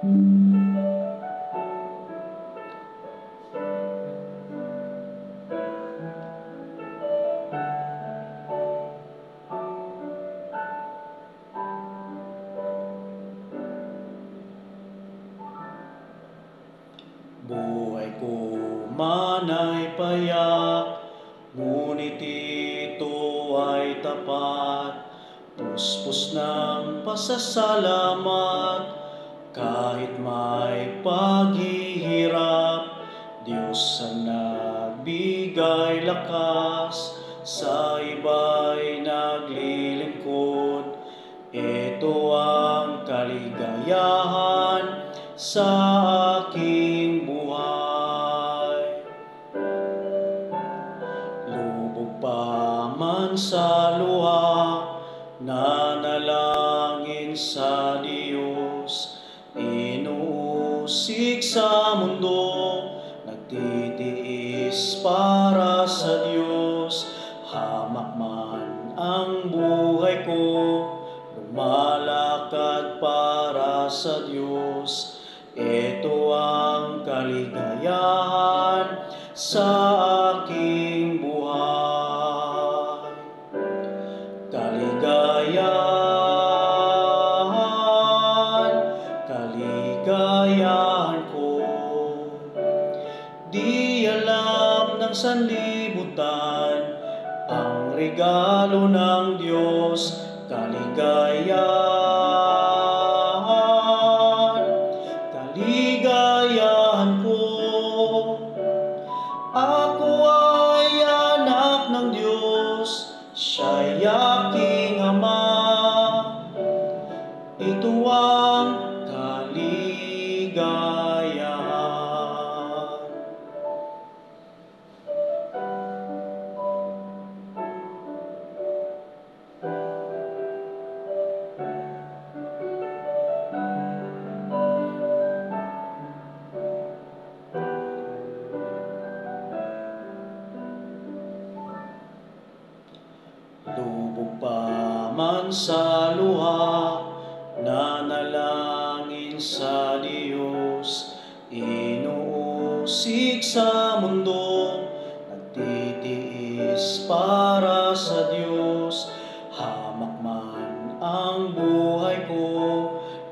Buhay ko man ay payak, ngunit ito ay tapat. Puspos ng pasasalamat, kahit may paghihirap. Diyos ang nagbigay lakas, sa iba'y naglilingkod. Ito ang kaligayahan sa aking buhay. Lubog pa man sa luha, nanalangin sa Diyos. Inuusig sa mundo, nagtitiis para sa Diyos. Hamak man ang buhay ko, lumalakad para sa Diyos. Ito ang kaligayahan sa aking buhay. Kaligayahan, kaligayahan ko. Di alam ng sanlibutan ang regalo ng Diyos. Kaligayahan, kaligayahan ko. Ako ay anak ng Diyos, siya'y aking Ama. Ito ang kaligayahan. Lubog pa man sa luha, nanalangin sa Diyos. Inuusig sa mundo, nagtitiis para sa Diyos. Hamak man ang buhay ko,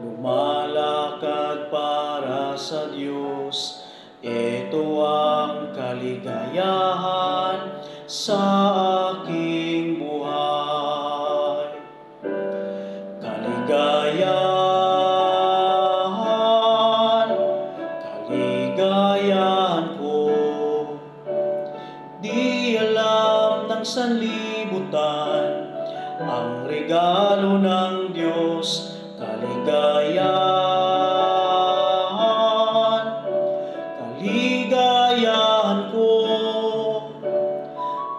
lumalakad para sa Diyos. Ito ang kaligayahan sa aking buhay. Kaligayahan, kaligayahan ko. Di alam ng sanlibutan ang regalo ng Diyos. Kaligayahan, kaligayahan ko.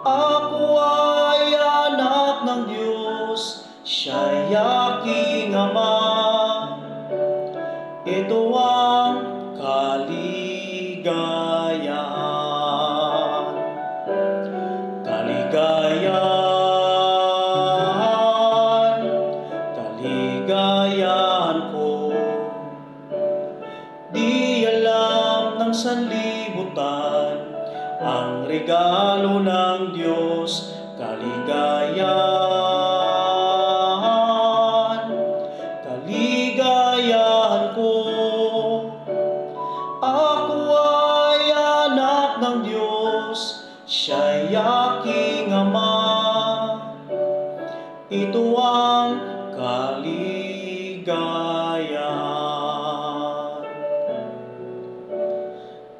Ako ay anak ng Diyos, siya'y aking Ama. Ito ang kaligayahan. Kaligayahan, kaligayahan ko. Di alam ng sanlibutan ang regalo ng Diyos. Kaligayahan, kaligayahan ko. Ako ay anak ng Diyos, siya'y aking Ama. Ito ang kaligayahan.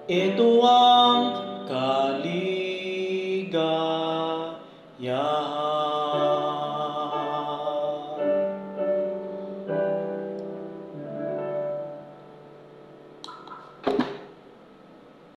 Ito